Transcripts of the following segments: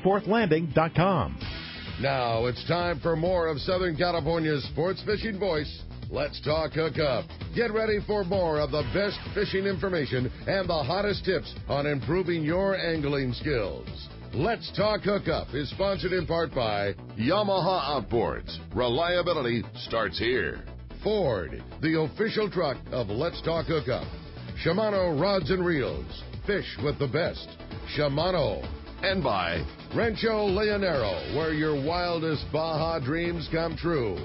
SeaforthLanding.com. Now it's time for more of Southern California's sports fishing voice. Let's talk Hookup. Get ready for more of the best fishing information and the hottest tips on improving your angling skills. Let's Talk Hookup is sponsored in part by Yamaha Outboards. Reliability starts here. Ford, the official truck of Let's Talk Hookup. Shimano Rods and Reels. Fish with the best. Shimano. And by Rancho Leonero, where your wildest Baja dreams come true.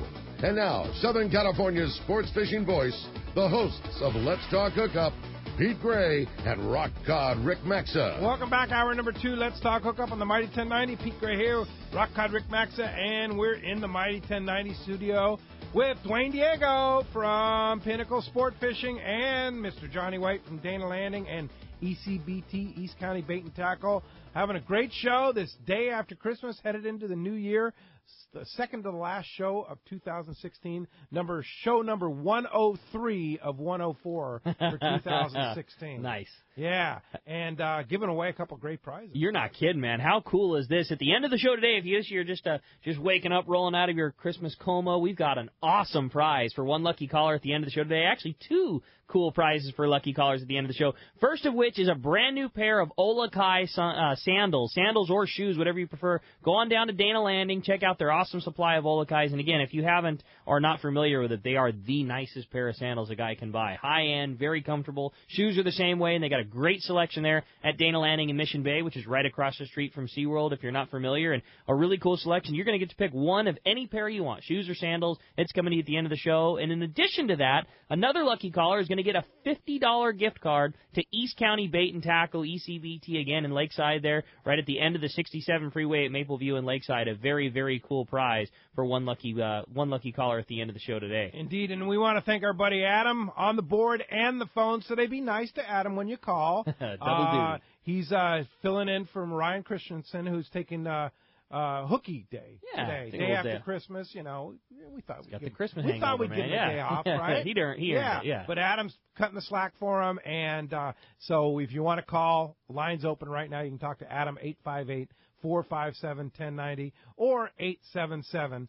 And now, Southern California's sports fishing voice, the hosts of Let's Talk Hookup, Pete Gray and Rock Cod Rick Maxa. Welcome back, hour number 2. Let's Talk Hookup on the Mighty 1090. Pete Gray here, Rock Cod Rick Maxa, and we're in the Mighty 1090 studio with Duane Diego from Pinnacle Sport Fishing and Mr. Johnny White from Dana Landing and ECBT, East County Bait and Tackle. Having a great show this day after Christmas, headed into the new year. The second to the last show of 2016, show number 103 of 104 for 2016. Nice. Yeah, and giving away a couple great prizes. You're not kidding, man. How cool is this? At the end of the show today, if you're just waking up, rolling out of your Christmas coma, we've got an awesome prize for one lucky caller at the end of the show today. Actually, 2 cool prizes for lucky callers at the end of the show. First of which is a brand new pair of Olakai sandals or shoes, whatever you prefer. Go on down to Dana Landing, check out their awesome supply of Olakais. And again, if you haven't or are not familiar with it, they are the nicest pair of sandals a guy can buy. High-end, very comfortable. Shoes are the same way, and they got a great selection there at Dana Landing in Mission Bay, which is right across the street from SeaWorld if you're not familiar, and a really cool selection. You're going to get to pick one of any pair you want, shoes or sandals. It's coming to you at the end of the show. And in addition to that, another lucky caller is going to get a $50 gift card to East County Bait and Tackle, ECBT, again in Lakeside there, right at the end of the 67 freeway at Mapleview and Lakeside. A very, very cool prize for one lucky caller at the end of the show today. Indeed, and we want to thank our buddy Adam on the board and the phone, so they be nice to Adam when you call. Double duty. He's filling in from Ryan Christensen, who's taking Hooky Day today, day after day. Christmas. You know, we thought we'd got give, the Christmas we hangover, thought we'd man. give him a day off, right? He earned it, yeah. But Adam's cutting the slack for him, and so if you want to call, lines open right now. You can talk to Adam 858-457-1090 or 877-792-1090.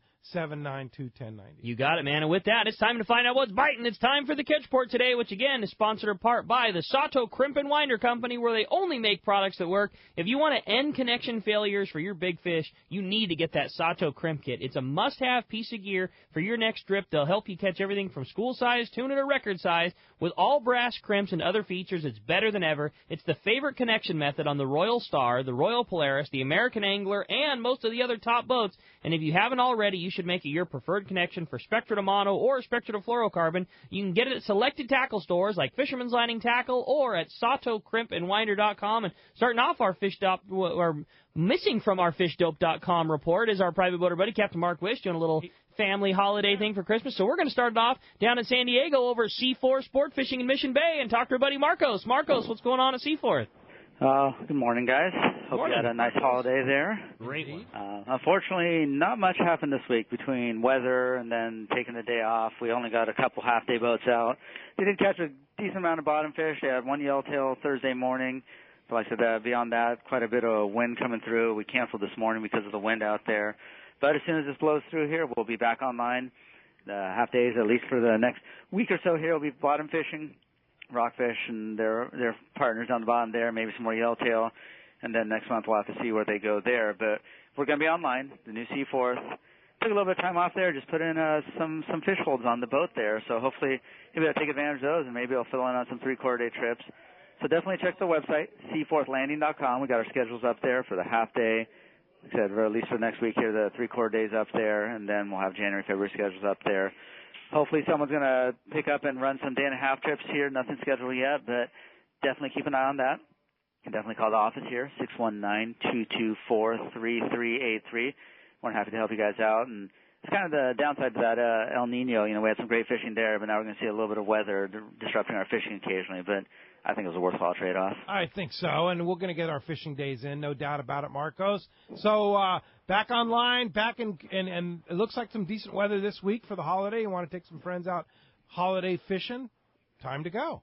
You got it, man. And with that, it's time to find out what's biting. It's time for the Catchport today, which, again, is sponsored in part by the Sato Crimp and Winder Company, where they only make products that work. If you want to end connection failures for your big fish, you need to get that Sato Crimp Kit. It's a must-have piece of gear for your next trip. They'll help you catch everything from school size, tuna to record size. With all brass crimps and other features, it's better than ever. It's the favorite connection method on the Royal Star, the Royal Polaris, the American Angler, and most of the other top boats. And if you haven't already, you should make it your preferred connection for Spectra de Mono or Spectra de Fluorocarbon. You can get it at selected tackle stores like Fisherman's Landing Tackle or at SatoCrimpandWinder.com. And starting off our missing from our FishDope.com report is our private boater buddy, Captain Mark Wish, doing a little family holiday thing for Christmas. So we're going to start it off down in San Diego over at C4 Sport Fishing in Mission Bay and talk to our buddy Marcos. Marcos, what's going on at C4? Good morning, guys. Hope you had a nice holiday there. Great one. Unfortunately, not much happened this week between weather and then taking the day off. We only got a couple half-day boats out. We did catch a decent amount of bottom fish. They had one yellowtail Thursday morning. But like I said, beyond that, quite a bit of wind coming through. We canceled this morning because of the wind out there. But as soon as this blows through here, we'll be back online. The half days, at least for the next week or so here, we'll be bottom fishing, rockfish, and their partners on the bottom there, maybe some more yellowtail. And then next month we'll have to see where they go there. But we're going to be online, the new Seaforth. Took a little bit of time off there, just put in some fish holds on the boat there. So hopefully maybe I'll take advantage of those, and maybe I'll fill in on some 3/4 day trips. So definitely check the website, SeaforthLanding.com. We got our schedules up there for the half day. Like I said, or at least for next week here, the 3/4 days up there, and then we'll have January, February schedules up there. Hopefully someone's going to pick up and run some day and a half trips here. Nothing scheduled yet, but definitely keep an eye on that. You can definitely call the office here, 619-224-3383. We're happy to help you guys out. And it's kind of the downside to that El Nino. You know, we had some great fishing there, but now we're going to see a little bit of weather disrupting our fishing occasionally. But I think it was a worthwhile trade-off. I think so, and we're going to get our fishing days in, no doubt about it, Marcos. So back online, and it looks like some decent weather this week for the holiday. You want to take some friends out holiday fishing? Time to go.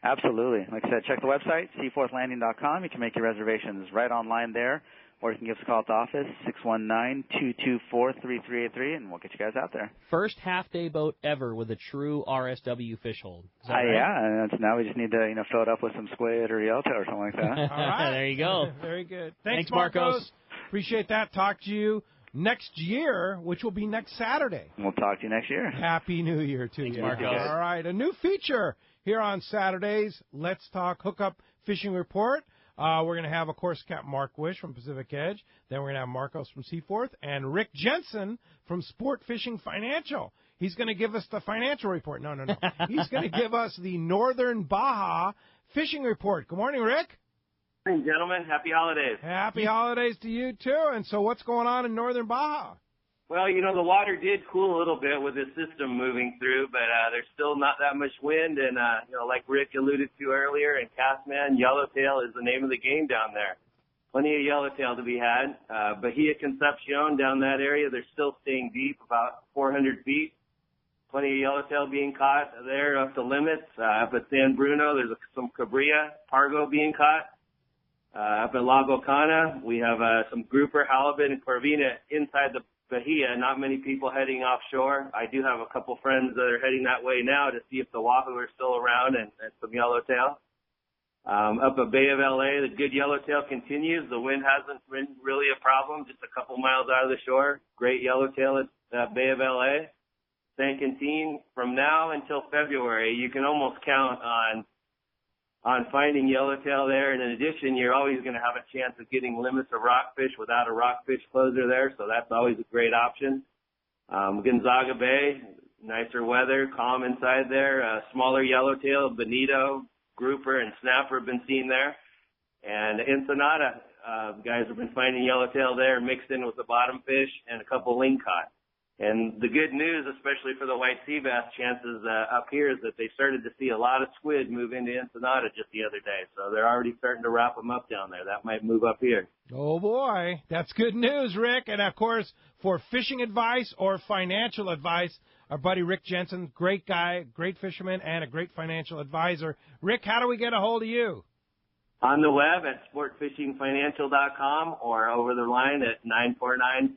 Absolutely. Like I said, check the website, SeaforthLanding.com. You can make your reservations right online there. or you can give us a call at the office, 619-224-3383, and we'll get you guys out there. First half-day boat ever with a true RSW fish hold. Is that right? Yeah, and now we just need to fill it up with some squid or yellowtail or something like that. All right. There you go. Very good. Thanks, Marcos. Appreciate that. Talk to you next year, which will be next Saturday. We'll talk to you next year. Happy New Year to you. Marcos. All right, a new feature here on Saturdays. Let's talk Hookup Fishing Report. We're going to have, of course, Captain Mark Wish from Pacific Edge. Then we're going to have Marcos from Seaforth and Rick Jensen from Sport Fishing Financial. He's going to give us the financial report. No. He's going to give us the Northern Baja Fishing Report. Good morning, Rick. Good morning, gentlemen. Happy holidays. Happy holidays to you, too. And so what's going on in Northern Baja? Well, the water did cool a little bit with this system moving through, but there's still not that much wind. And, like Rick alluded to earlier, and Castman, yellowtail is the name of the game down there. Plenty of yellowtail to be had. Bahia Concepcion down that area, they're still staying deep, about 400 feet. Plenty of yellowtail being caught there up to limits. Up at San Bruno, there's some Cabrilla, Pargo being caught. Up at Lago Cana, we have some grouper, halibut, and corvina inside the Bahia. Not many people heading offshore. I do have a couple friends that are heading that way now to see if the wahoo are still around and some yellowtail. Up at Bay of LA, the good yellowtail continues. The wind hasn't been really a problem, just a couple miles out of the shore. Great yellowtail at Bay of LA. San Quintin, from now until February, you can almost count on finding yellowtail there. And in addition, you're always going to have a chance of getting limits of rockfish without a rockfish closer there, so that's always a great option. Gonzaga Bay, nicer weather, calm inside there. Smaller yellowtail, bonito, grouper, and snapper have been seen there. And Ensenada, guys have been finding yellowtail there mixed in with the bottom fish and a couple lingcod. And the good news, especially for the white sea bass chances up here, is that they started to see a lot of squid move into Ensenada just the other day. So they're already starting to wrap them up down there. That might move up here. Oh, boy. That's good news, Rick. And, of course, for fishing advice or financial advice, our buddy Rick Jensen, great guy, great fisherman, and a great financial advisor. Rick, how do we get a hold of you? On the web at sportfishingfinancial.com or over the line at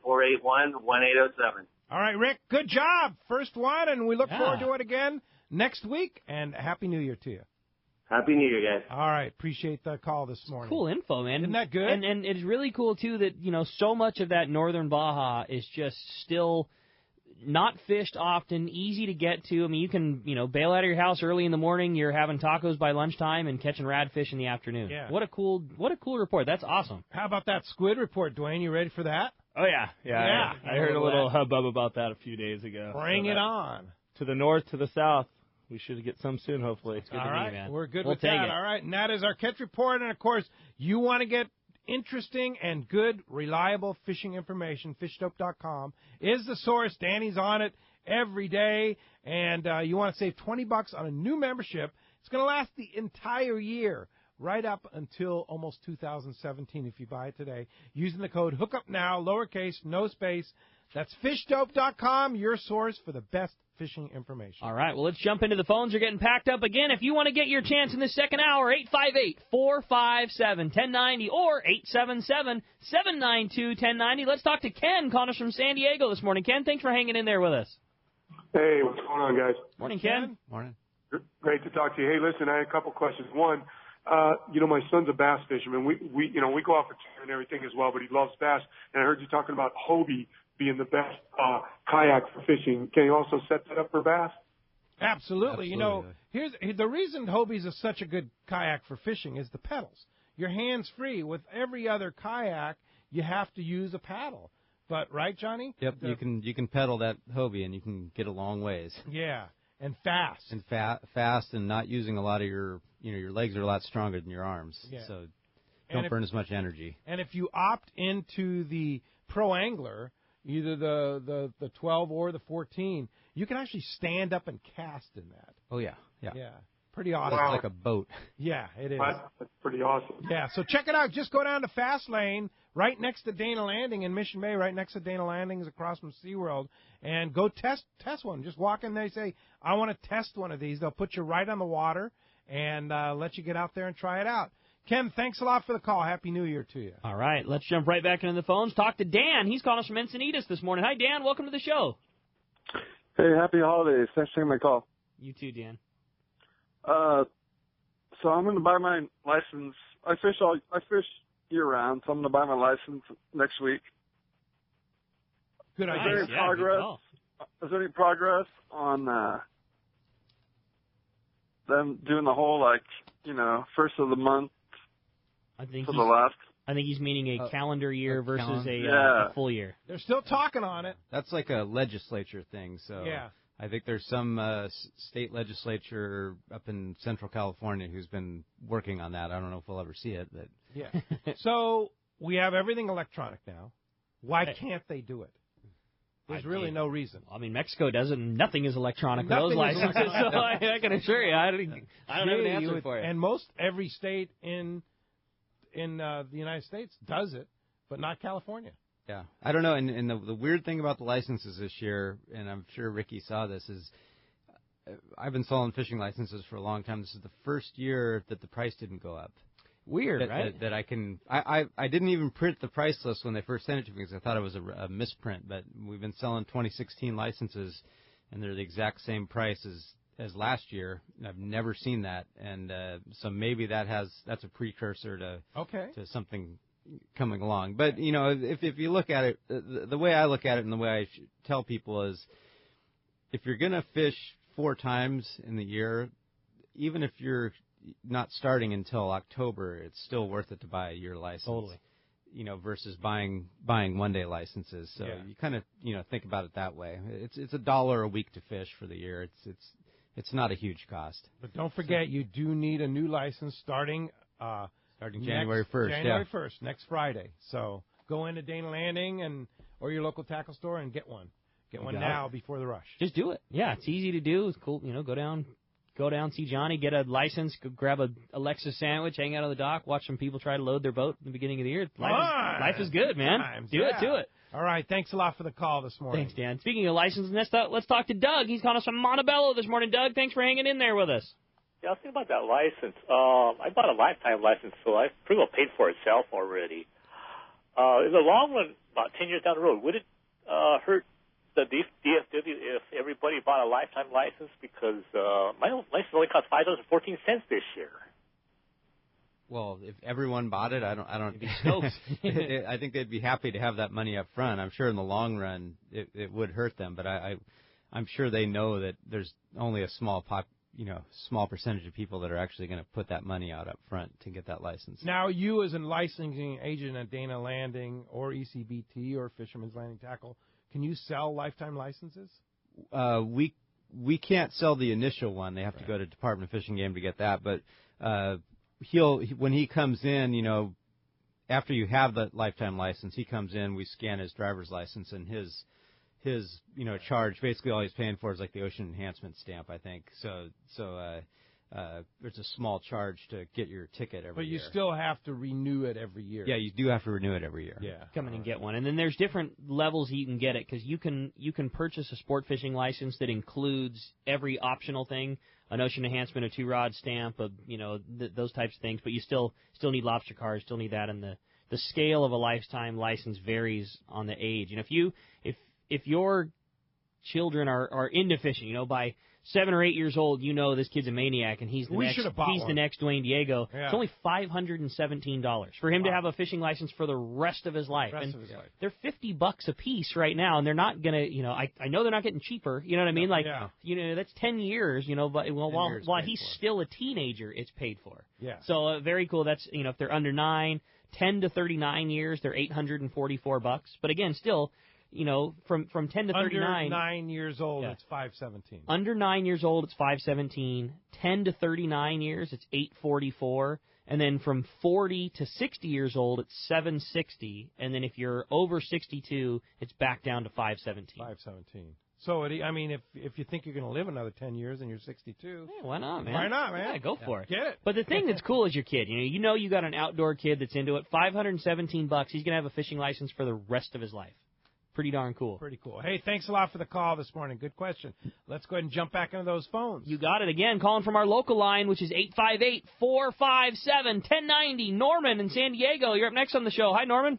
949-481-1807. All right, Rick, good job. First one, and we look forward to it again next week. And Happy New Year to you. Happy New Year, guys. All right, appreciate the call this morning. Cool info, man. Isn't that good? And it's really cool, too, that, so much of that northern Baja is just still not fished often, easy to get to. I mean, you can, bail out of your house early in the morning, you're having tacos by lunchtime and catching radfish in the afternoon. Yeah. What a cool report. That's awesome. How about that squid report, Duane? You ready for that? Oh, yeah. I heard a little hubbub about that a few days ago. Bring it on. To the north, to the south. We should get some soon, hopefully. It's good All to right, me, man. we're good We'll with take that. it. All right, and that is our catch report. And, of course, you want to get interesting and good, reliable fishing information. Fishdope.com is the source. Danny's on it every day. And you want to save $20 on a new membership. It's going to last the entire year, right up until almost 2017 if you buy it today, using the code HOOKUPNOW, lowercase, no space. That's fishdope.com, your source for the best fishing information. All right, well, let's jump into the phones. They're getting packed up again. If you want to get your chance in the second hour, 858-457-1090 or 877-792-1090. Let's talk to Ken, calling us from San Diego this morning. Ken, thanks for hanging in there with us. Hey, what's going on, guys? Morning, Ken. Morning. Great to talk to you. Hey, listen, I had a couple questions. One, my son's a bass fisherman. We go out for tour and everything as well, but he loves bass. And I heard you talking about Hobie being the best kayak for fishing. Can you also set that up for bass? Absolutely. Here's the reason Hobie's is such a good kayak for fishing is the pedals. You're hands-free. With every other kayak, you have to use a paddle. But, right, Johnny? Yep, you can pedal that Hobie and you can get a long ways. Yeah, and fast. And fast and not using a lot of your legs are a lot stronger than your arms. Yeah. So don't burn as much energy. And if you opt into the Pro Angler, either the 12 or the 14, you can actually stand up and cast in that. Oh, yeah. Yeah. Pretty awesome. It's like a boat. Yeah, it is. That's pretty awesome. Yeah, so check it out. Just go down to Fast Lane, right next to Dana Landing in Mission Bay, right next to Dana Landing, across from SeaWorld, and go test one. Just walk in there, say, I want to test one of these. They'll put you right on the water and let you get out there and try it out. Ken, thanks a lot for the call. Happy New Year to you. All right, let's jump right back into the phones. Talk to Dan. He's calling us from Encinitas this morning. Hi, Dan. Welcome to the show. Hey, happy holidays. Thanks for taking my call. You too, Dan. So I'm going to buy my license. I fish year-round, so I'm going to buy my license next week. Good idea. Is there any progress on them doing the whole, first of the month I think for the last? I think he's meaning a calendar year versus a full year. They're still talking on it. That's like a legislature thing. So yeah. I think there's some state legislature up in Central California who's been working on that. I don't know if we'll ever see it, but yeah. So we have everything electronic now. Why can't they do it? There's really no reason. I mean, Mexico does it, and nothing is electronic for those licenses. So I can assure you, I don't have an answer for you. And every state in the United States does it, but not California. Yeah, I don't know. And the weird thing about the licenses this year, and I'm sure Ricky saw this, is I've been selling fishing licenses for a long time. This is the first year that the price didn't go up. Weird, right? That I can. I didn't even print the price list when they first sent it to me because I thought it was a misprint. But we've been selling 2016 licenses, and they're the exact same price as last year. I've never seen that, and so maybe that's a precursor to something coming along. But if you look at it, the way I look at it and the way I tell people is, if you're going to fish 4 times in the year, even if you're not starting until October, it's still worth it to buy a year license. Totally. Versus buying one-day licenses. So you kind of think about it that way. It's $1 a week to fish for the year. It's not a huge cost. But don't forget, you do need a new license starting January 1st. January 1st, next Friday. So go into Dana Landing or your local tackle store and get one. Get one now before the rush. Just do it. Yeah, it's easy to do. It's cool. Go down, see Johnny, get a license, go grab a Alexa sandwich, hang out on the dock, watch some people try to load their boat in the beginning of the year. Life is good, man. Do it. All right, thanks a lot for the call this morning. Thanks, Dan. Speaking of license, let's talk to Doug. He's calling us from Montebello this morning. Doug, thanks for hanging in there with us. Yeah, I was thinking about that license. I bought a lifetime license, so I pretty well paid for itself already. In the long run, about 10 years down the road, would it hurt the DFW if everybody bought a lifetime license? Because my license only cost $5.14 this year. Well, if everyone bought it, I don't. I think they'd be happy to have that money up front. I'm sure in the long run it would hurt them, but I'm sure they know that there's only a small percentage of people that are actually going to put that money out up front to get that license. Now, you as a licensing agent at Dana Landing or ECBT or Fisherman's Landing Tackle, can you sell lifetime licenses? We can't sell the initial one. They have to go to Department of Fish and Game to get that. But when he comes in, after you have the lifetime license, he comes in. We scan his driver's license, and his charge, basically all he's paying for is like the ocean enhancement stamp, I think. So there's a small charge to get your ticket every year. But you still have to renew it every year. Yeah, you do have to renew it every year. Yeah. Come in and get one. And then there's different levels you can get it, because you can purchase a sport fishing license that includes every optional thing, an ocean enhancement, a 2-rod stamp, those types of things. But you still need lobster cars, still need that, and the scale of a lifetime license varies on the age. And if your children are into fishing, by 7 or 8 years old, this kid's a maniac, and he's the next Duane Diego. Yeah. It's only $517 for him to have a fishing license for the rest of his life. They're $50 a piece right now, and they're not gonna, I know they're not getting cheaper. You know what I mean? That's 10 years. But while he's still a teenager, it's paid for. Yeah. So very cool. That's if they're under 9, 10 to 39 years, they're $844. But again, still. From 10 to 39. Under 9 years old, it's $517. Under 9 years old, it's $517. 10 to 39 years, it's $844. And then from 40 to 60 years old, it's $760. And then if you're over 62, it's back down to $517. So, if you think you're going to live another 10 years and you're 62. Why not, man? Why not, man? Yeah, go for it. Get it. But the thing that's cool is your kid. You got an outdoor kid that's into it. $517. He's going to have a fishing license for the rest of his life. pretty darn cool. Pretty cool. Hey, thanks a lot for the call this morning. Good question. Let's go ahead and jump back into those phones. You got it. Again, calling from our local line, which is 858-457-1090. Norman in San Diego, you're up next on the show. Hi, Norman.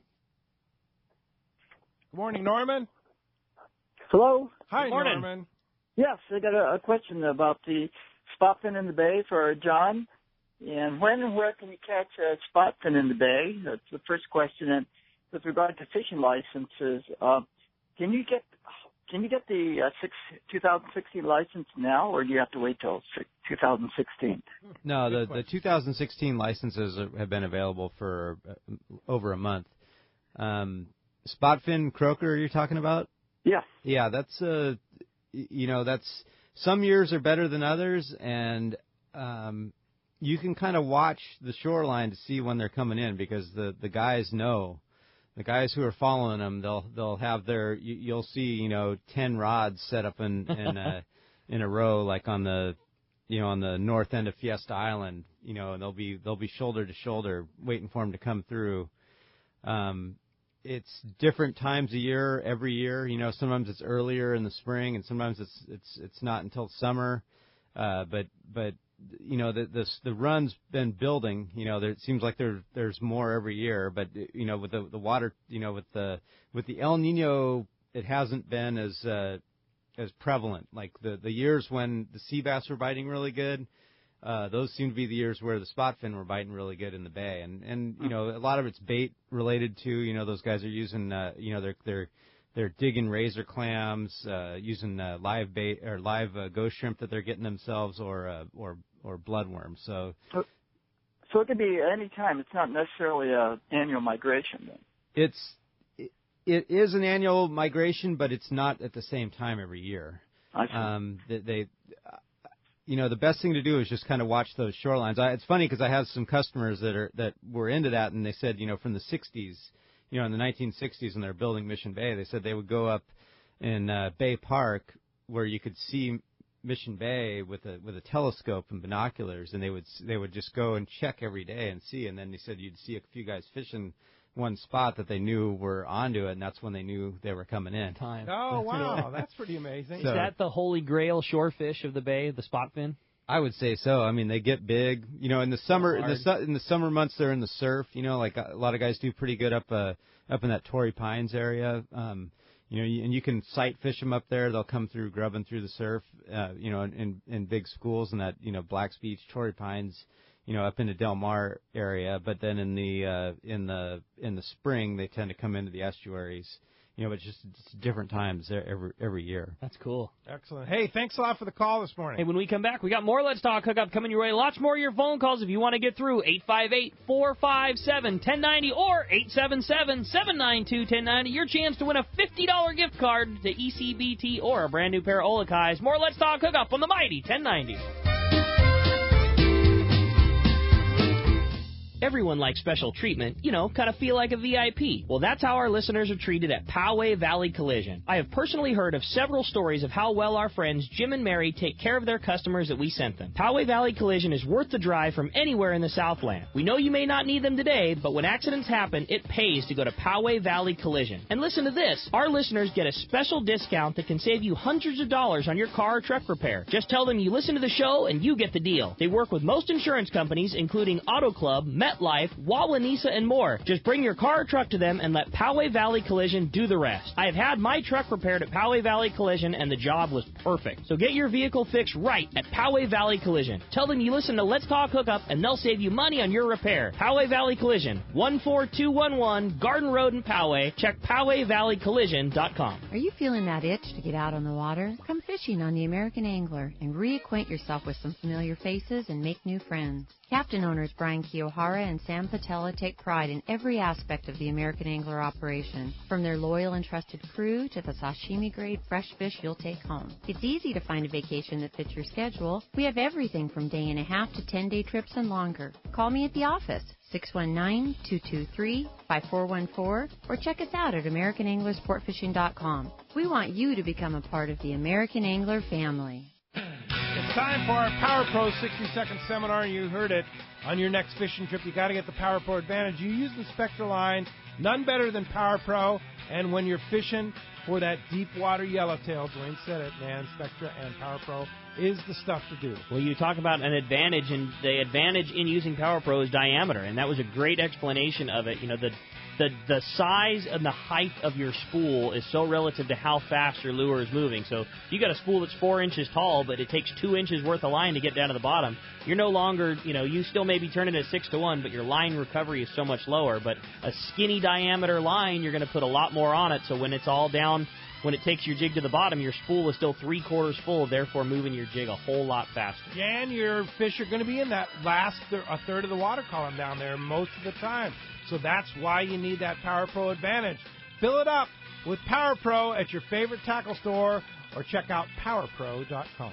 Good morning, Norman. Hello. Hi, Good morning. Norman. Yes, I got a question about the spot fin in the bay for John. And when and where can you catch a spot fin in the bay? That's the first question. And with regard to fishing licenses, can you get the 2016 license now, or do you have to wait till 2016? No, the 2016 licenses have been available for over a month. Spot fin croaker you're talking about? Yeah. Yeah, that's that's some years are better than others, and you can kind of watch the shoreline to see when they're coming in, because the guys know. The guys who are following them, they'll have you'll see 10 rods set up in a row, like on the north end of Fiesta Island, and they'll be shoulder to shoulder waiting for them to come through. It's different times a year every year. Sometimes it's earlier in the spring, and sometimes it's not until summer. But the run's been building. It seems like there's more every year. But with the water, with the El Nino, it hasn't been as prevalent. Like the years when the sea bass were biting really good, those seem to be the years where the spot fin were biting really good in the bay. And a lot of it's bait related to. Those guys are using they're digging razor clams, using live bait or live ghost shrimp that they're getting themselves, or bloodworms. So it could be any time. It's not necessarily an annual migration then. It is an annual migration, but it's not at the same time every year. I see. The best thing to do is just kind of watch those shorelines. It's funny because I have some customers that were into that, and they said, from the 60s, in the 1960s when they were building Mission Bay, they said they would go up in Bay Park where you could see Mission Bay with a telescope and binoculars, and they would just go and check every day and see, and then they said you'd see a few guys fishing one spot that they knew were onto it, and that's when they knew they were coming in. Oh, wow. That's pretty amazing. Is that the holy grail shore fish of the bay, the spot fin? I would say so. I mean, they get big. In the summer, in the summer months, they're in the surf. Like a lot of guys do pretty good up in that Torrey Pines area. And you can sight fish them up there. They'll come through grubbing through the surf. In big schools in that Blacks Beach, Torrey Pines. Up in the Del Mar area. But then in the spring, they tend to come into the estuaries. But it's different times every year. That's cool. Excellent. Hey, thanks a lot for the call this morning. Hey, when we come back, we got more Let's Talk Hookup coming your way. Lots more of your phone calls if you want to get through. 858-457-1090 or 877-792-1090. Your chance to win a $50 gift card to ECBT or a brand new pair of Olakais. More Let's Talk Hookup on the Mighty 1090. Everyone likes special treatment, kind of feel like a VIP. Well, that's how our listeners are treated at Poway Valley Collision. I have personally heard of several stories of how well our friends Jim and Mary take care of their customers that we sent them. Poway Valley Collision is worth the drive from anywhere in the Southland. We know you may not need them today, but when accidents happen, it pays to go to Poway Valley Collision. And listen to this. Our listeners get a special discount that can save you hundreds of dollars on your car or truck repair. Just tell them you listen to the show and you get the deal. They work with most insurance companies, including Auto Club, MetLife, Wawanesa, and more. Just bring your car or truck to them and let Poway Valley Collision do the rest. I have had my truck repaired at Poway Valley Collision, and the job was perfect. So get your vehicle fixed right at Poway Valley Collision. Tell them you listen to Let's Talk Hookup, and they'll save you money on your repair. Poway Valley Collision, 14211 Garden Road in Poway. Check PowayValleyCollision.com. Are you feeling that itch to get out on the water? Come fishing on the American Angler and reacquaint yourself with some familiar faces and make new friends. Captain owners Brian Kiyohara and Sam Patella take pride in every aspect of the American Angler operation, from their loyal and trusted crew to the sashimi-grade fresh fish you'll take home. It's easy to find a vacation that fits your schedule. We have everything from day and a half to 10-day trips and longer. Call me at the office, 619-223-5414, or check us out at AmericanAnglerSportFishing.com. We want you to become a part of the American Angler family. It's time for our Power Pro 60-second seminar. You heard it. On your next fishing trip, you got to get the Power Pro Advantage. You use the Spectra line None better than Power Pro. And when you're fishing for that deep water yellowtail, Duane said it, man, Spectra and Power Pro is the stuff to do. Well, you talk about an advantage, and the advantage in using Power Pro is diameter, and that was a great explanation of it. You know, the size and the height of your spool is so relative to how fast your lure is moving. So if you got a spool that's 4 inches tall, but it takes 2 inches worth of line to get down to the bottom, you're no longer, you still may be turning at 6-1, but your line recovery is so much lower. But a skinny diameter line, you're going to put a lot more on it, so when it's all down, when it takes your jig to the bottom, your spool is still 3/4 full, therefore moving your jig a whole lot faster. And your fish are going to be in that a third of the water column down there most of the time. So that's why you need that Power Pro advantage. Fill it up with Power Pro at your favorite tackle store or check out PowerPro.com.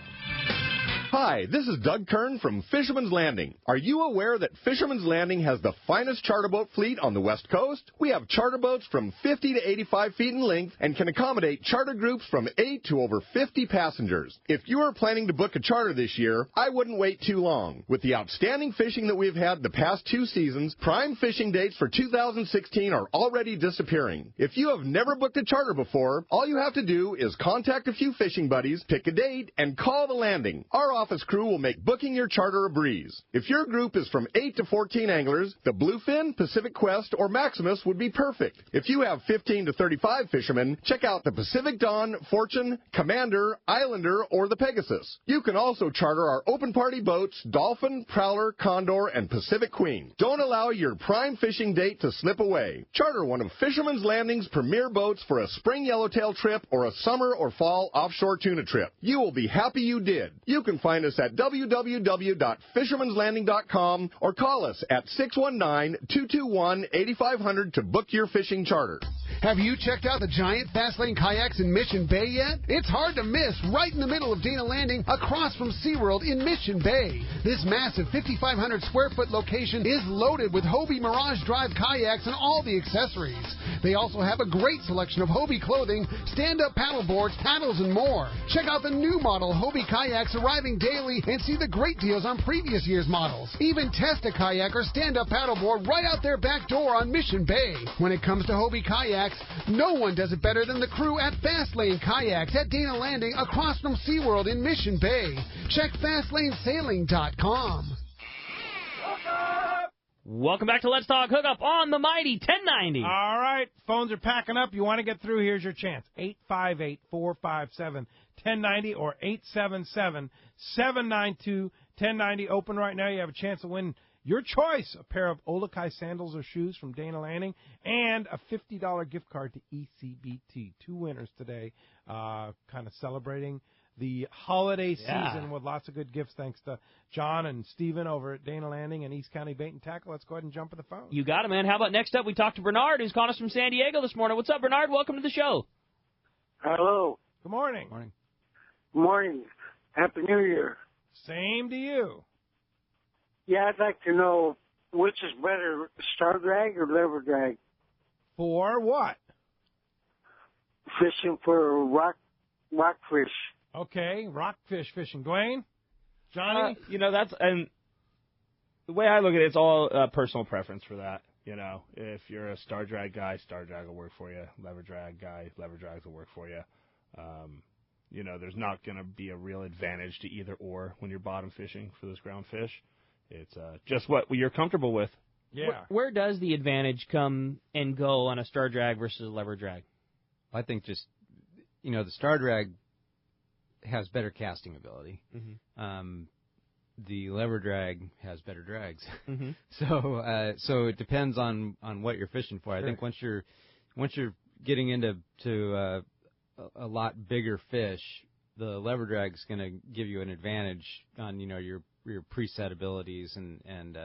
Hi, this is Doug Kern from Fisherman's Landing. Are you aware that Fisherman's Landing has the finest charter boat fleet on the West Coast? We have charter boats from 50 to 85 feet in length and can accommodate charter groups from 8 to over 50 passengers. If you are planning to book a charter this year, I wouldn't wait too long. With the outstanding fishing that we've had the past 2 seasons, prime fishing dates for 2016 are already disappearing. If you have never booked a charter before, all you have to do is contact a few fishing buddies, pick a date, and call the Landing. Our office crew will make booking your charter a breeze. If your group is from 8 to 14 anglers, the Bluefin, Pacific Quest, or Maximus would be perfect. If you have 15 to 35 fishermen, check out the Pacific Dawn, Fortune, Commander, Islander, or the Pegasus. You can also charter our open party boats, Dolphin, Prowler, Condor, and Pacific Queen. Don't allow your prime fishing date to slip away. Charter one of Fisherman's Landing's premier boats for a spring yellowtail trip or a summer or fall offshore tuna trip. You will be happy you did. You can find us at www.fishermanslanding.com or call us at 619-221-8500 to book your fishing charter. Have you checked out the giant Fastlane kayaks in Mission Bay yet? It's hard to miss, right in the middle of Dana Landing, across from SeaWorld in Mission Bay. This massive 5,500 square foot location is loaded with Hobie Mirage Drive kayaks and all the accessories. They also have a great selection of Hobie clothing, stand-up paddle boards, paddles, and more. Check out the new model Hobie kayaks arriving daily and see the great deals on previous year's models. Even test a kayak or stand-up paddleboard right out their back door on Mission Bay. When it comes to Hobie kayaks, no one does it better than the crew at Fastlane Kayaks at Dana Landing across from SeaWorld in Mission Bay. Check FastlaneSailing.com. Welcome back to Let's Talk Hookup on the Mighty 1090. All right, phones are packing up. You want to get through, here's your chance. 858-457-1090 or 877-792-1090. Open right now. You have a chance to win your choice, a pair of Olakai sandals or shoes from Dana Landing, and a $50 gift card to ECBT. 2 winners today, kind of celebrating the holiday season with lots of good gifts, thanks to John and Steven over at Dana Landing and East County Bait and Tackle. Let's go ahead and jump to the phone. You got it, man. How about next up, we talked to Bernard, who's calling us from San Diego this morning. What's up, Bernard? Welcome to the show. Hello. Good morning. Morning. Good morning. Happy New Year. Same to you. Yeah, I'd like to know which is better, star drag or lever drag? For what? Fishing for rockfish. Okay, rockfish fishing. Duane? Johnny? That's and the way I look at it, it's all personal preference for that. If you're a star drag guy, star drag will work for you. Lever drag guy, lever drags will work for you. There's not going to be a real advantage to either or when you're bottom fishing for those ground fish. It's just what you're comfortable with. Yeah. Where does the advantage come and go on a star drag versus a lever drag? I think just, the star drag has better casting ability. Mm-hmm. The lever drag has better drags. Mm-hmm. So it depends on what you're fishing for. I think once you're getting into a lot bigger fish, the lever drag is going to give you an advantage on your preset abilities and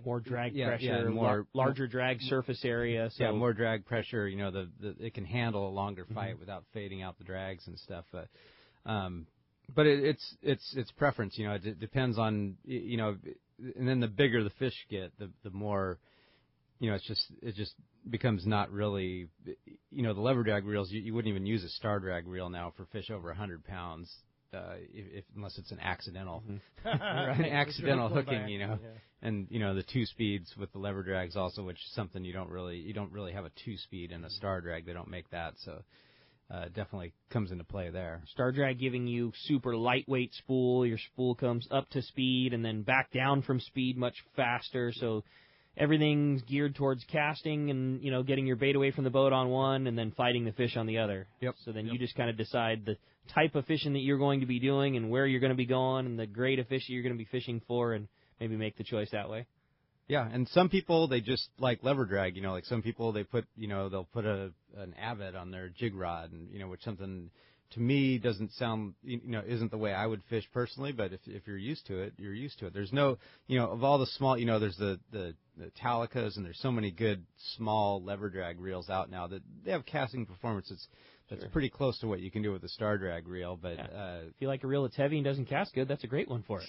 more drag pressure, and larger drag surface area. So more drag pressure. It can handle a longer fight without fading out the drags and stuff. But it's preference. It depends on and then the bigger the fish get, the more. It just becomes not really. The lever drag reels. You wouldn't even use a star drag reel now for fish over 100 pounds. unless it's an accidental, Mm-hmm. an accidental hooking, back, Yeah. And the 2 speeds with the lever drags also, which is something you don't really have a 2-speed in a star drag. They don't make that, so definitely comes into play there. Star drag giving you super lightweight spool. Your spool comes up to speed and then back down from speed much faster. So everything's geared towards casting and getting your bait away from the boat on one and then fighting the fish on the other. Yep. So then you just kind of decide the type of fishing that you're going to be doing and where you're going to be going and the grade of fish you're going to be fishing for, and maybe make the choice that way. Yeah, and some people, they just like lever drag, like some people, they put, they'll put an Avid on their jig rod, and, which something to me doesn't sound, isn't the way I would fish personally, but if you're used to it, you're used to it. There's no, of all the small, there's the Talicas, and there's so many good small lever drag reels out now that they have casting performance that's pretty close to what you can do with a star drag reel. But if you like a reel that's heavy and doesn't cast good, that's a great one for it.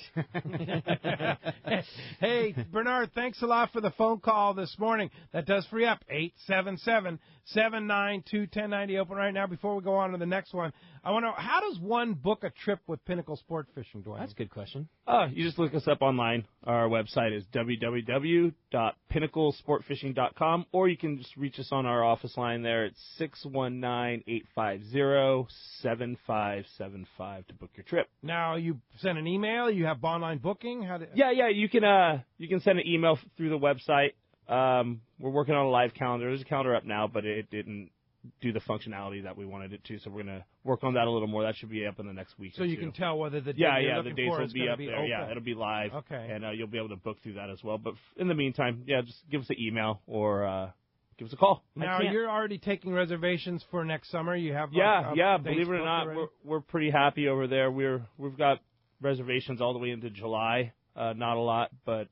Hey, Bernard, thanks a lot for the phone call this morning. That does free up 877-792-1090 open right now. Before we go on to the next one, I want to know, how does one book a trip with Pinnacle Sport Fishing, Duane? That's a good question. You just look us up online. Our website is www.pinnaclesportfishing.com, or you can just reach us on our office line there. It's 619-850-7575 to book your trip. Now, you send an email, you have online booking? Yeah, you can send an email through the website. We're working on a live calendar. There's a calendar up now, but it didn't do the functionality that we wanted it to, so we're going to work on that a little more. That should be up in the next week. So or you two. can tell whether the the dates will be up there. Open. Yeah, it'll be live. Okay. And you'll be able to book through that as well. But in the meantime, just give us an email or give us a call. Now, you're already taking reservations for next summer. You have believe it or not, we're pretty happy over there. We've got reservations all the way into July. Not a lot, but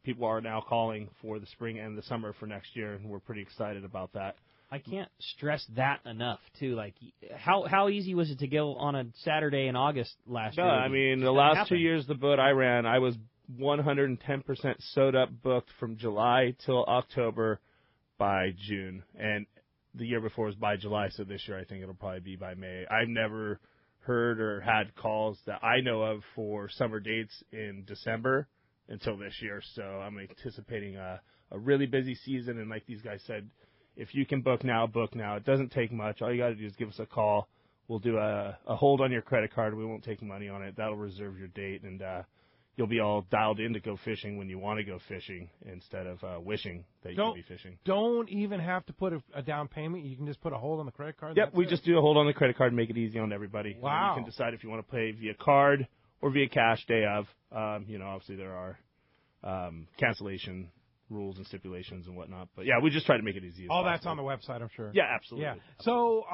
people are now calling for the spring and the summer for next year, and we're pretty excited about that. I can't stress that enough, too. Like, how easy was it to go on a Saturday in August last year? I mean, the last 2 years the boat I ran, I was 110% sewed up booked from July till October by June, and the year before was by July, so this year I think it'll probably be by May. I've never heard or had calls that I know of for summer dates in December until this year, so I'm anticipating a really busy season, and like these guys said, if you can book now, book now. It doesn't take much. All you got to do is give us a call. We'll do a hold on your credit card. We won't take money on it. That'll reserve your date, and you'll be all dialed in to go fishing when you want to go fishing instead of wishing that you can be fishing. Don't even have to put a down payment. You can just put a hold on the credit card. Yep, we just do a hold on the credit card and make it easy on everybody. Wow. You can decide if you want to pay via card or via cash day of. Obviously there are cancellation rules and stipulations and whatnot. But, we just try to make it easy as possible. That's on the website, I'm sure. Yeah, absolutely. Yeah. So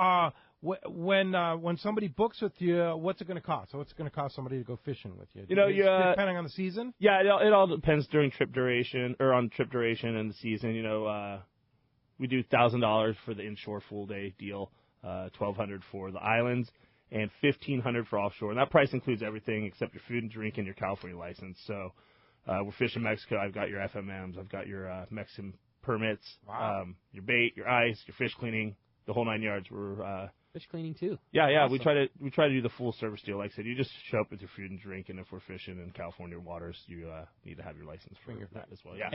when somebody books with you, what's it going to cost? So what's it going to cost somebody to go fishing with you? Depending on the season? Yeah, it all depends during trip duration or on trip duration and the season. We do $1,000 for the inshore full day deal, $1,200 for the islands, and $1,500 for offshore. And that price includes everything except your food and drink and your California license. So we're fishing Mexico. I've got your FMMs. I've got your Mexican permits. Wow. Your bait, your ice, your fish cleaning, the whole 9 yards. We're fish cleaning too. Yeah. Awesome. We try to do the full service deal. Like I said, you just show up with your food and drink, and if we're fishing in California waters, you need to have your license for that as well. Yeah.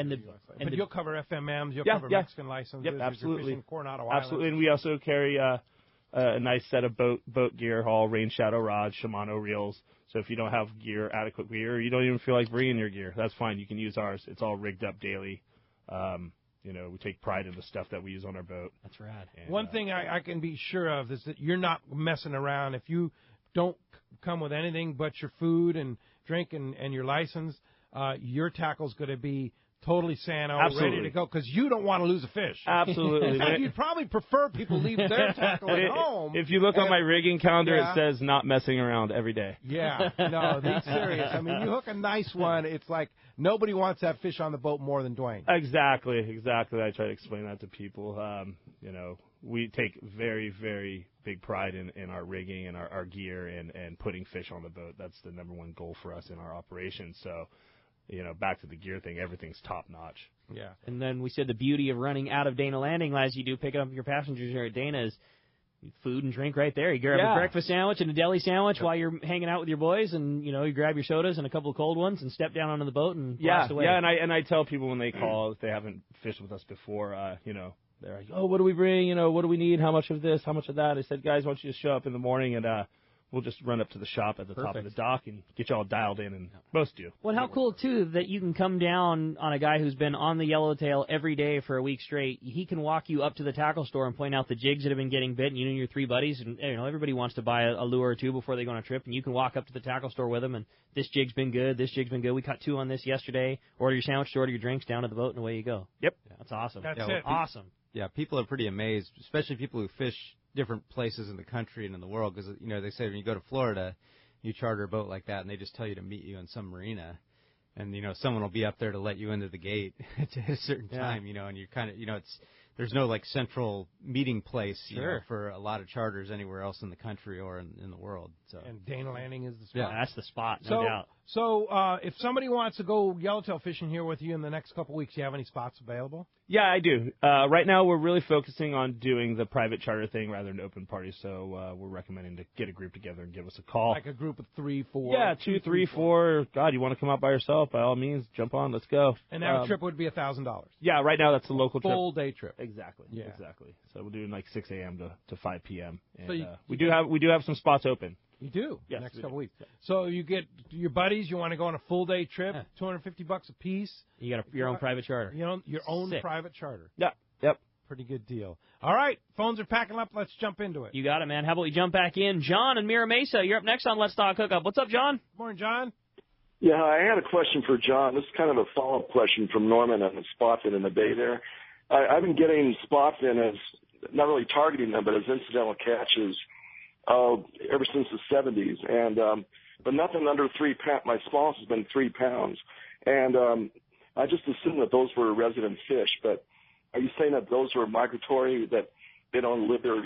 But you'll cover FMMs. You'll cover Mexican licenses. Yep, absolutely. If you're fishing Coronado Islands. Absolutely, and we also carry a nice set of boat gear, all rain shadow rods, Shimano reels. So if you don't have adequate gear, or you don't even feel like bringing your gear, that's fine. You can use ours. It's all rigged up daily. We take pride in the stuff that we use on our boat. That's rad. And, One thing I can be sure of is that you're not messing around. If you don't come with anything but your food and drink and your license, your tackle's going to be totally sano, ready to go, because you don't want to lose a fish. Absolutely. You'd probably prefer people leave their tackle at home. If you look on my rigging calendar, it says not messing around every day. Yeah. No, be serious. I mean, you hook a nice one, it's like nobody wants that fish on the boat more than Duane. Exactly. I try to explain that to people. We take very, very big pride in our rigging and our gear and putting fish on the boat. That's the number one goal for us in our operation. So, back to the gear thing, everyth's top-notch. Yeah. And then we said the beauty of running out of Dana Landing, as you do picking up your passengers here at Dana, is Food and drink right there. You grab a breakfast sandwich and a deli sandwich while you're hanging out with your boys, and you grab your sodas and a couple of cold ones and step down onto the boat and blast away. Yeah, and I tell people when they call if they haven't fished with us before, they're like, oh, what do we bring? What do we need? How much of this? How much of that? I said, guys, why don't you just show up in the morning and we'll just run up to the shop at the top of the dock and get you all dialed in, and most do. Well, how cool, too, that you can come down on a guy who's been on the yellowtail every day for a week straight. He can walk you up to the tackle store and point out the jigs that have been getting bit, and you and your 3 buddies, and everybody wants to buy a lure or 2 before they go on a trip, and you can walk up to the tackle store with them, and this jig's been good, this jig's been good. We caught 2 on this yesterday. Order your sandwich, order your drinks, down to the boat, and away you go. Yep. That's awesome. That's it. Awesome. Yeah, people are pretty amazed, especially people who fish different places in the country and in the world, because they say when you go to Florida, you charter a boat like that, and they just tell you to meet you in some marina, and someone will be up there to let you into the gate at a certain time, and you're kind of there's no like central meeting place for a lot of charters anywhere else in the country or in the world. So and Dana Landing is the spot. Yeah, that's the spot, no doubt. So if somebody wants to go yellowtail fishing here with you in the next couple of weeks, do you have any spots available? Yeah, I do. Right now we're really focusing on doing the private charter thing rather than open parties, so we're recommending to get a group together and give us a call. Like a group of 3, 4? Yeah, 2, 3, 4. God, you want to come out by yourself? By all means, jump on. Let's go. And that trip would be $1,000. Yeah, right now that's a local trip. Full day trip. Exactly. Yeah. Exactly. So we're doing like 6 a.m. to 5 p.m. And, So we do have some spots open. You do? Yes, next we couple do. weeks. So you get your buddies, you want to go on a full day trip, $250 a piece. You got your own private charter. Your own Sick. private charter. Yeah. Yep. Pretty good deal. All right, phones are packing up. Let's jump into it. You got it, man. How about we jump back in? John in Mira Mesa, you're up next on Let's Talk Hookup. What's up, John? Good morning, John. Yeah, I had a question for John. This is kind of a follow-up question from Norman on the spot fin in the bay there. I've been getting spot fin as, not really targeting them, but as incidental catches ever since the 70s. And but nothing under 3 pounds. My smallest has been 3 pounds. And I just assumed that those were resident fish. But are you saying that those were migratory, that they don't live there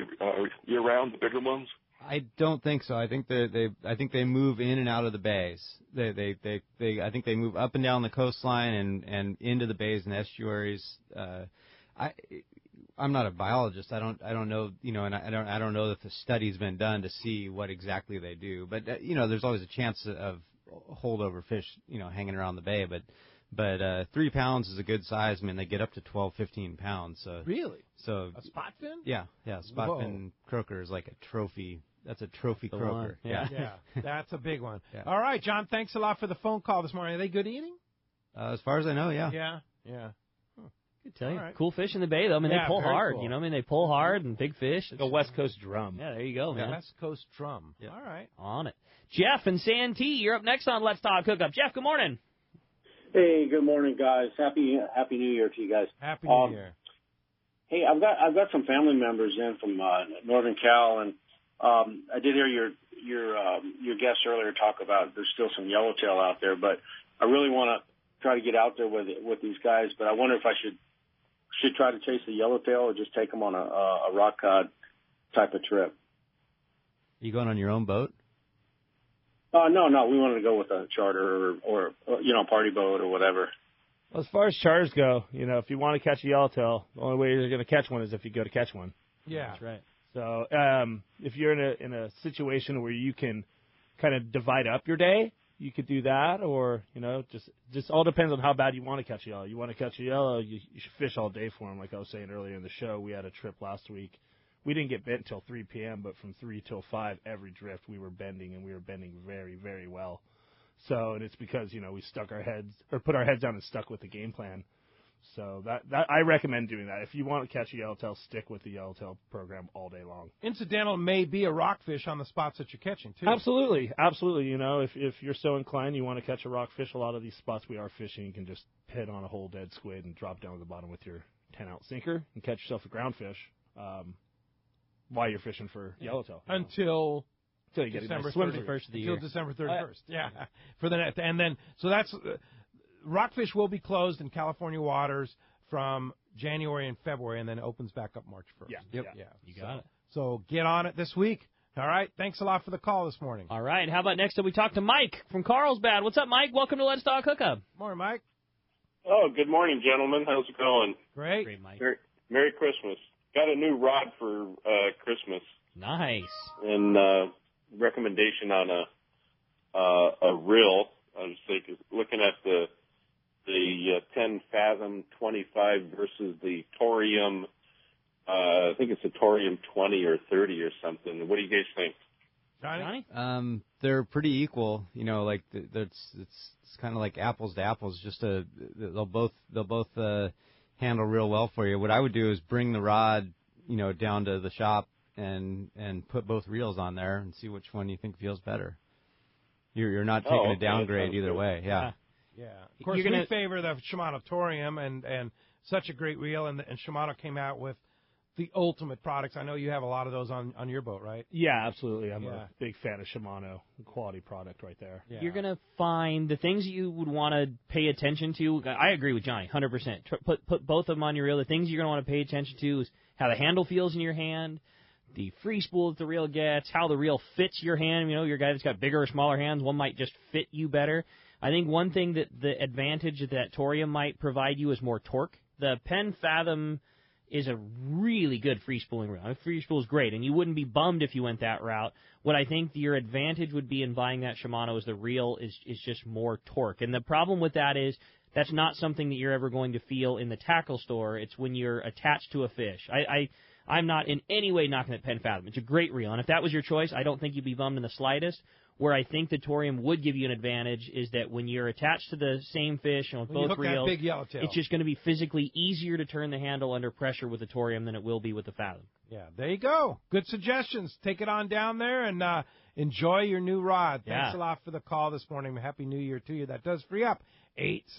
year-round, the bigger ones? I don't think so. I think they move in and out of the bays. I think they move up and down the coastline and into the bays and estuaries. I'm not a biologist. I don't know, and I don't know that the study's been done to see what exactly they do. But there's always a chance of holdover fish, hanging around the bay. But 3 pounds is a good size. I mean, they get up to 12, 15 pounds. So really? So a spot fin? Yeah. Spot fin croaker is like a trophy. That's a trophy croaker. Yeah, that's a big one. Yeah. All right, John. Thanks a lot for the phone call this morning. Are they good eating? As far as I know, yeah. Yeah. Good tell you. All right. Cool fish in the bay, though. I mean, they pull hard. Cool. They pull hard and big fish. Like a West Coast drum. Yeah, there you go, man. West Coast drum. Yeah. All right. On it. Jeff and Santee, you're up next on Let's Talk Hookup. Jeff, good morning. Hey, good morning, guys. Happy New Year to you guys. Happy New Year. Hey, I've got some family members in from Northern Cal, and I did hear your guest earlier talk about there's still some yellowtail out there, but I really want to try to get out there with these guys. But I wonder if I should try to chase the yellowtail or just take them on a rock cod type of trip. You going on your own boat? No, we wanted to go with a charter or party boat or whatever. Well, as far as charters go, if you want to catch a yellowtail, the only way you're going to catch one is if you go to catch one. Yeah, that's right. So if you're in a situation where you can kind of divide up your day, you could do that, or just all depends on how bad you want to catch a yellow. You want to catch a yellow, you should fish all day for them. Like I was saying earlier in the show, we had a trip last week. We didn't get bit until 3 p.m., but from 3 till 5, every drift we were bending, and we were bending very, very well. So, and it's because, we put our heads down and stuck with the game plan. So that I recommend doing that. If you want to catch a yellowtail, stick with the yellowtail program all day long. Incidental may be a rockfish on the spots that you're catching, too. Absolutely. If you're so inclined, you want to catch a rockfish, a lot of these spots we are fishing, you can just hit on a whole dead squid and drop down to the bottom with your 10-ounce sinker and catch yourself a groundfish. While you're fishing for yellowtail. Until you get December swim 31st of the year. Until December 31st. Yeah. For the net. And then, so that's, rockfish will be closed in California waters from January and February, and then it opens back up March 1st. Yeah. You got it. So get on it this week. All right. Thanks a lot for the call this morning. All right. How about next up we talk to Mike from Carlsbad. What's up, Mike? Welcome to Let's Talk Hookup. Morning, Mike. Oh, good morning, gentlemen. How's it going? Great. Great, Mike. Merry Christmas. Got a new rod for Christmas. Nice. And recommendation on a reel. I was thinking, looking at the 10 Fathom 25 versus the Torium. I think it's a Torium 20 or 30 or something. What do you guys think? Johnny? They're pretty equal. You know, like it's kind of like apples to apples. Just they'll both handle real well for you. What I would do is bring the rod, down to the shop and put both reels on there and see which one you think feels better. You're not taking a downgrade either way. Yeah. Yeah. Of course, we favor the Shimano Torium and such a great reel, and Shimano came out with the ultimate products. I know you have a lot of those on your boat, right? Yeah, absolutely. I'm a big fan of Shimano. Quality product right there. Yeah. You're going to find the things you would want to pay attention to. I agree with Johnny, 100%. Put both of them on your reel. The things you're going to want to pay attention to is how the handle feels in your hand, the free spool that the reel gets, how the reel fits your hand. Your guy that's got bigger or smaller hands, one might just fit you better. I think one thing that the advantage that Torium might provide you is more torque. The Penn Fathom is a really good free spooling reel. Free spool is great, and you wouldn't be bummed if you went that route. What I think your advantage would be in buying that Shimano is the reel is just more torque. And the problem with that is that's not something that you're ever going to feel in the tackle store. It's when you're attached to a fish. I'm not in any way knocking at Penn Fathom. It's a great reel, and if that was your choice, I don't think you'd be bummed in the slightest. Where I think the Torium would give you an advantage is that when you're attached to the same fish and with both reels, big yellowtail, it's just going to be physically easier to turn the handle under pressure with the Torium than it will be with the Fathom. Yeah, there you go. Good suggestions. Take it on down there and enjoy your new rod. Thanks a lot for the call this morning. Happy New Year to you. That does free up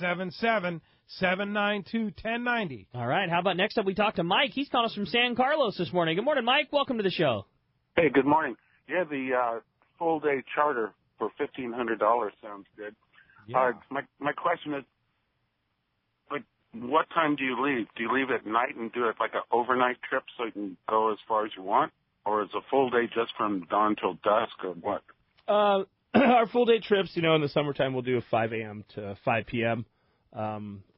877-792-1090. All right, how about next up we talk to Mike. He's calling us from San Carlos this morning. Good morning, Mike. Welcome to the show. Hey, good morning. Yeah, the full-day charter for $1,500 sounds good. Yeah. My question is, like, what time do you leave? Do you leave at night and do it like an overnight trip so you can go as far as you want? Or is a full day just from dawn till dusk or what? Our full-day trips, in the summertime, we'll do a 5 a.m. to 5 p.m.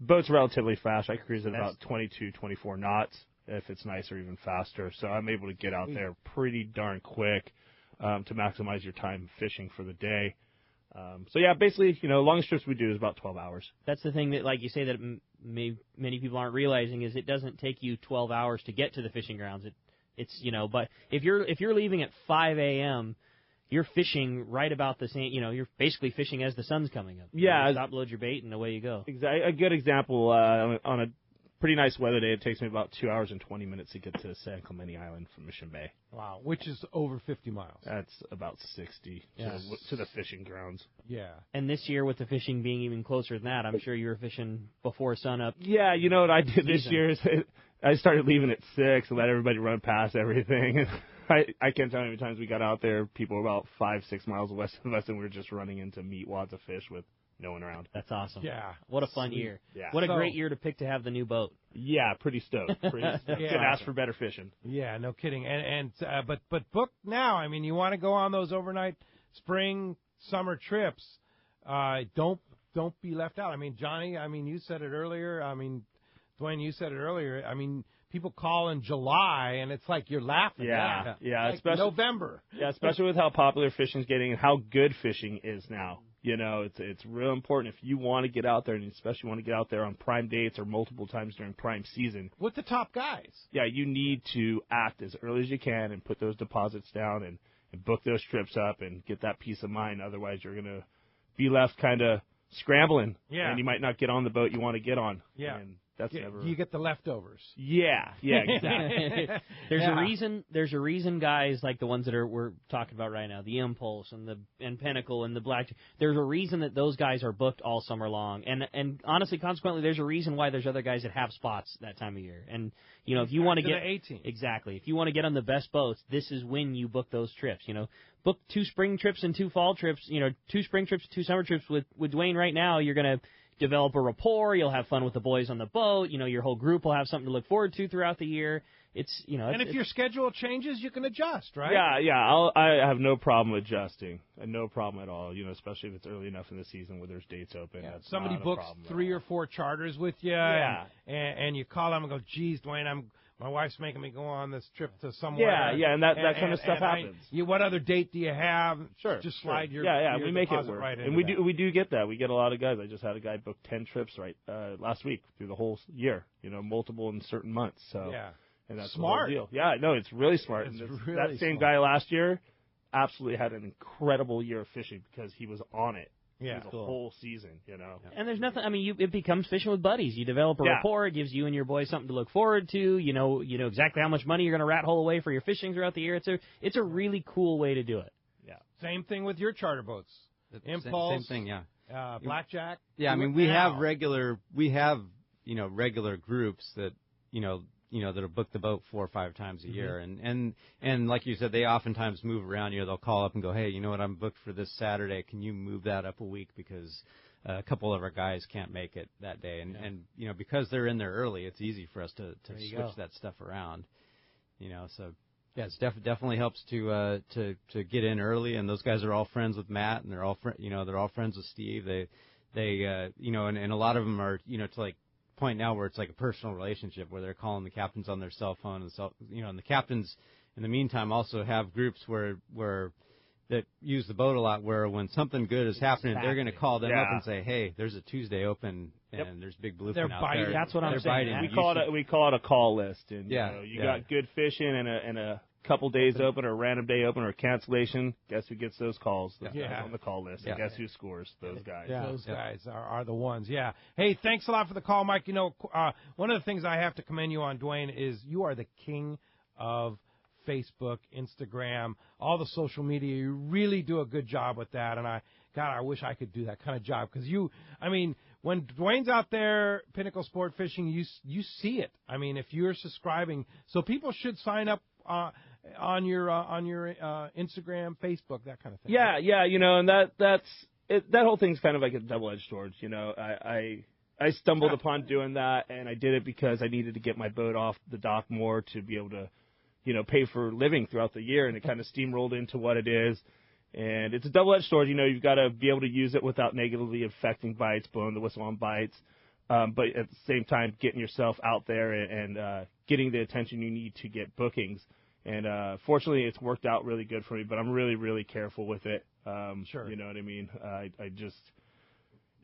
Boat's relatively fast. I cruise at about 22, 24 knots if it's nice or even faster. So I'm able to get out there pretty darn quick to maximize your time fishing for the day. Basically, longest trips we do is about 12 hours. That's the thing that, like you say, that many people aren't realizing is it doesn't take you 12 hours to get to the fishing grounds. It's but if you're leaving at 5 a.m., you're fishing right about the same, you're basically fishing as the sun's coming up. Yeah. Stop, load your bait, and away you go. Exactly. A good example, on a pretty nice weather day, it takes me about 2 hours and 20 minutes to get to San Clemente Island from Mission Bay. Wow, which is over 50 miles. That's about 60 to the fishing grounds. Yeah. And this year, with the fishing being even closer than that, I'm sure you were fishing before sunup. Yeah, you know what I did this year is I started leaving at 6 and let everybody run past everything. I can't tell you how many times we got out there, people were about 5-6 miles west of us, and we were just running into meat wads of fish with no one around. That's awesome. Yeah. What a fun year. Yeah. What a great year to pick to have the new boat. Yeah, pretty stoked. Couldn't ask for better fishing. Yeah, no kidding. But book now. I mean, you want to go on those overnight spring, summer trips. Don't be left out. I mean, Johnny, you said it earlier. Duane, you said it earlier. People call in July, and it's like you're laughing. Yeah, like especially November. Yeah, especially with how popular fishing's getting and how good fishing is now. It's real important if you want to get out there, and especially want to get out there on prime dates or multiple times during prime season. With the top guys. Yeah, you need to act as early as you can and put those deposits down and book those trips up and get that peace of mind. Otherwise, you're going to be left kind of scrambling, and you might not get on the boat you want to get on. Yeah. And that's never. You get the leftovers. Yeah, exactly. There's a reason, guys like the ones that we're talking about right now, the Impulse and Pinnacle and the Black. There's a reason that those guys are booked all summer long, and honestly, consequently, there's a reason why there's other guys that have spots that time of year. And if you want to get exactly, if you want to get on the best boats, this is when you book those trips. Book 2 spring trips and 2 fall trips. 2 spring trips, 2 summer trips with Duane right now. You're gonna develop a rapport. You'll have fun with the boys on the boat. Your whole group will have something to look forward to throughout the year. And if your schedule changes, you can adjust, right? Yeah. I have no problem adjusting. No problem at all. Especially if it's early enough in the season where there's dates open. Yeah. Somebody books 3 or 4 charters with you. Yeah. And you call them and go, geez, Duane, my wife's making me go on this trip to somewhere. Yeah, and that kind of stuff happens. What other date do you have? Sure. Just slide your we make it work. right and we do get that. We get a lot of guys. I just had a guy book 10 trips last week through the whole year. Multiple in certain months. So and that's smart. The whole deal. Yeah, no, it's really smart. That same guy last year absolutely had an incredible year of fishing because he was on it. Yeah, the whole season, And there's nothing. I mean, it becomes fishing with buddies. You develop a rapport. It gives you and your boys something to look forward to. You know exactly how much money you're going to rat hole away for your fishing throughout the year. It's a really cool way to do it. Yeah. Same thing with your charter boats. Impulse. Same thing. Yeah. Blackjack. Yeah, I mean we have regular groups that that'll book the boat 4 or 5 times a year, and like you said, they oftentimes move around. They'll call up and go, hey, you know what, I'm booked for this Saturday. Can you move that up a week because a couple of our guys can't make it that day, and because they're in there early, it's easy for us to switch that stuff around. So yeah, it definitely helps to get in early, and those guys are all friends with Matt, and they're all friends with Steve. They and a lot of them are to like point now where it's like a personal relationship where they're calling the captains on their cell phone and the captains in the meantime also have groups where that use the boat a lot where when something good is happening they're going to call them up and say, hey, there's a Tuesday open and there's big bluefin out there. That's what I'm saying. We call it a call list, and you got good fishing and a couple days open or a random day open or cancellation. Guess who gets those calls? Those guys on the call list. And guess who scores? Those guys. Yeah, those guys are the ones. Yeah. Hey, thanks a lot for the call, Mike. One of the things I have to commend you on, Duane, is you are the king of Facebook, Instagram, all the social media. You really do a good job with that, and I wish I could do that kind of job because when Duane's out there, Pinnacle Sport Fishing, you see it. I mean, if you're subscribing, so people should sign up on your Instagram, Facebook, that kind of thing. Yeah, and that's it, that whole thing's kind of like a double-edged sword. I stumbled upon doing that, and I did it because I needed to get my boat off the dock more to be able to, pay for living throughout the year, and it kind of steamrolled into what it is. And it's a double-edged sword. You've got to be able to use it without negatively affecting bites, blowing the whistle on bites, but at the same time getting yourself out there and getting the attention you need to get bookings. And fortunately, it's worked out really good for me, but I'm really, really careful with it. Sure. You know what I mean?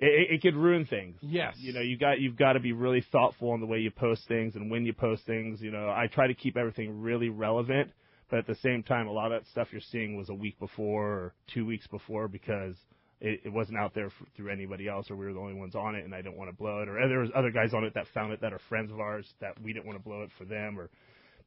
It could ruin things. Yes. You've got to be really thoughtful on the way you post things and when you post things. I try to keep everything really relevant, but at the same time, a lot of that stuff you're seeing was a week before or 2 weeks before because it wasn't out there through anybody else, or we were the only ones on it, and I didn't want to blow it, or there was other guys on it that found it that are friends of ours that we didn't want to blow it for them,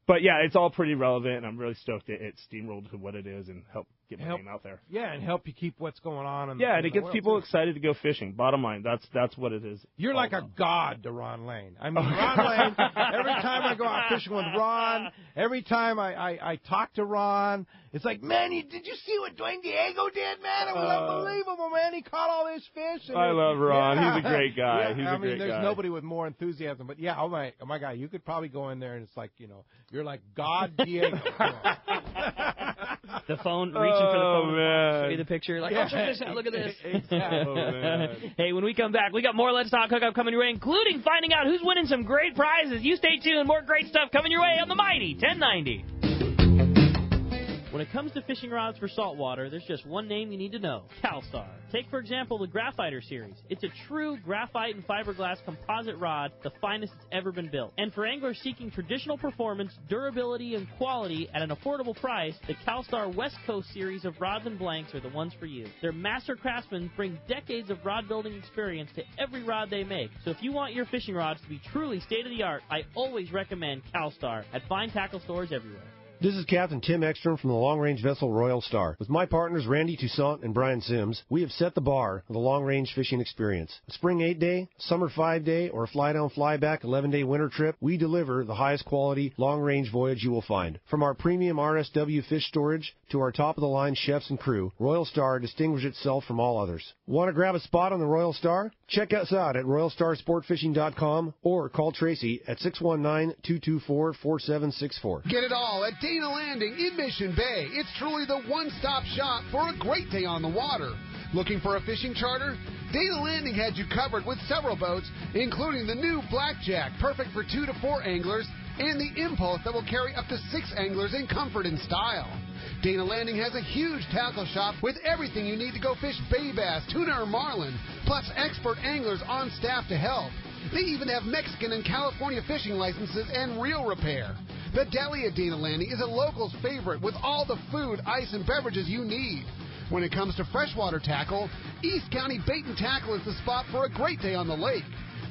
But yeah, it's all pretty relevant, and I'm really stoked it steamrolled to what it is and help get my name out there. Yeah, and help you keep what's going on. And it gets people excited to go fishing. Bottom line, that's what it is. You're like a god to Ron Lane. I mean, Ron Lane, every time I go out fishing with Ron, every time I talk to Ron, it's like, man, did you see what Duane Diego did, man? It was unbelievable, man. He caught all this fish. I love Ron. Yeah. He's a great guy. Yeah, He's a great guy. There's nobody with more enthusiasm. But yeah, oh my God, you could probably go in there and it's like, you're like God Diego. The phone, reaching for the phone. Man. Show you the picture. Like, check this out. Look at this. Exactly. Hey, when we come back, we got more Let's Talk Hookup coming your way, including finding out who's winning some great prizes. You stay tuned. More great stuff coming your way on the Mighty 1090. When it comes to fishing rods for saltwater, there's just one name you need to know: CalStar. Take, for example, the Graphiter series. It's a true graphite and fiberglass composite rod, the finest it's ever been built. And for anglers seeking traditional performance, durability, and quality at an affordable price, the CalStar West Coast series of rods and blanks are the ones for you. Their master craftsmen bring decades of rod building experience to every rod they make. So if you want your fishing rods to be truly state-of-the-art, I always recommend CalStar at fine tackle stores everywhere. This is Captain Tim Ekstrom from the long-range vessel Royal Star. With my partners Randy Toussaint and Brian Sims, we have set the bar for the long-range fishing experience. A spring 8-day, summer 5-day, or a fly-down, fly-back 11-day winter trip, we deliver the highest quality long-range voyage you will find. From our premium RSW fish storage to our top-of-the-line chefs and crew, Royal Star distinguishes itself from all others. Want to grab a spot on the Royal Star? Check us out at RoyalStarSportFishing.com or call Tracy at 619-224-4764. Get it all at Dana Landing in Mission Bay. It's truly the one-stop shop for a great day on the water. Looking for a fishing charter? Dana Landing had you covered with several boats, including the new Blackjack, perfect for 2 to 4 anglers, and the impulse that will carry up to 6 anglers in comfort and style. Dana Landing has a huge tackle shop with everything you need to go fish bay bass, tuna, or marlin, plus expert anglers on staff to help. They even have Mexican and California fishing licenses and reel repair. The deli at Dana Landing is a local's favorite with all the food, ice, and beverages you need. When it comes to freshwater tackle, East County Bait and Tackle is the spot for a great day on the lake.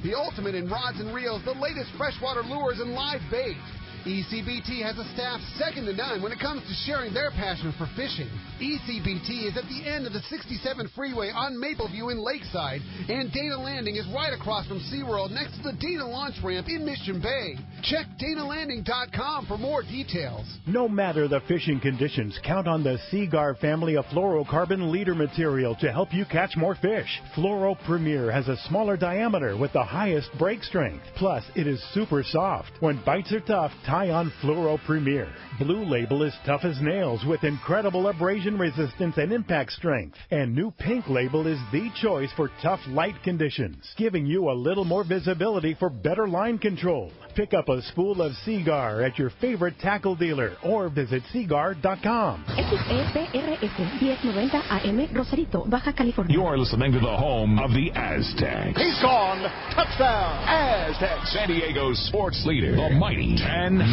The ultimate in rods and reels, the latest freshwater lures, and live bait. ECBT has a staff second to none when it comes to sharing their passion for fishing. ECBT is at the end of the 67 freeway on Mapleview in Lakeside, and Dana Landing is right across from SeaWorld next to the Dana Launch Ramp in Mission Bay. Check DanaLanding.com for more details. No matter the fishing conditions, count on the Seaguar family of fluorocarbon leader material to help you catch more fish. Fluoro Premier has a smaller diameter with the highest break strength. Plus, it is super soft. When bites are tough, tie on Fluoro Premier. Blue Label is tough as nails with incredible abrasion resistance and impact strength. And new Pink Label is the choice for tough light conditions, giving you a little more visibility for better line control. Pick up a spool of Seaguar at your favorite tackle dealer or visit Seaguar.com. XEPRS 1090 AM Rosarito, Baja California. You are listening to the home of the Aztecs. He's gone. Touchdown. Aztecs. San Diego's sports leader, the mighty 1090.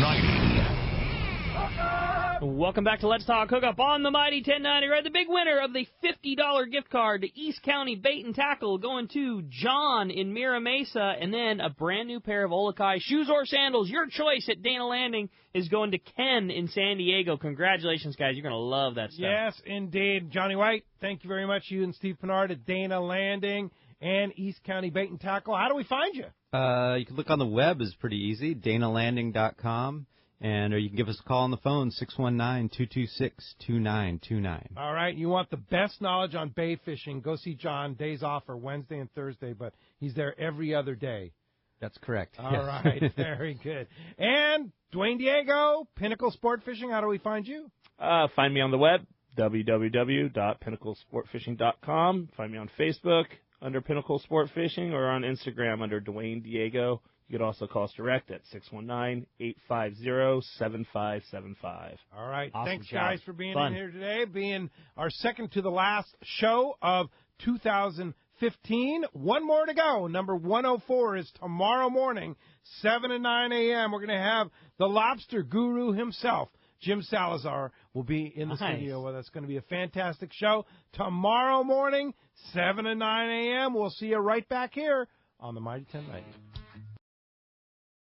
Welcome back to Let's Talk Hookup on the Mighty 1090. Right, the big winner of the $50 gift card to East County Bait and Tackle going to John in Mira Mesa, and then a brand new pair of Olakai shoes or sandals. Your choice at Dana Landing is going to Ken in San Diego. Congratulations, guys. You're going to love that stuff. Yes, indeed. Johnny White, thank you very much. You and Steve Pennard at Dana Landing and East County Bait and Tackle. How do we find you? You can look on the web. Is pretty easy, DanaLanding.com. Or you can give us a call on the phone, 619-226-2929. All right. You want the best knowledge on bay fishing, go see John. Days off are Wednesday and Thursday, but he's there every other day. That's correct. All right. Very good. And Duane Diego, Pinnacle Sport Fishing, how do we find you? Find me on the web, www.pinnaclesport.fishing.com. Find me on Facebook under Pinnacle Sport Fishing or on Instagram under Duane Diego. You could also call us direct at 619-850-7575. All right. Awesome Thanks, job. guys, for being Fun. in here today, being our second to the last show of 2015. One more to go. Number 104 is tomorrow morning, 7 and 9 a.m. We're going to have the lobster guru himself, Jim Salazar, will be in the studio with us. It's going to be a fantastic show. Tomorrow morning, 7 and 9 a.m. We'll see you right back here on the Mighty 1090.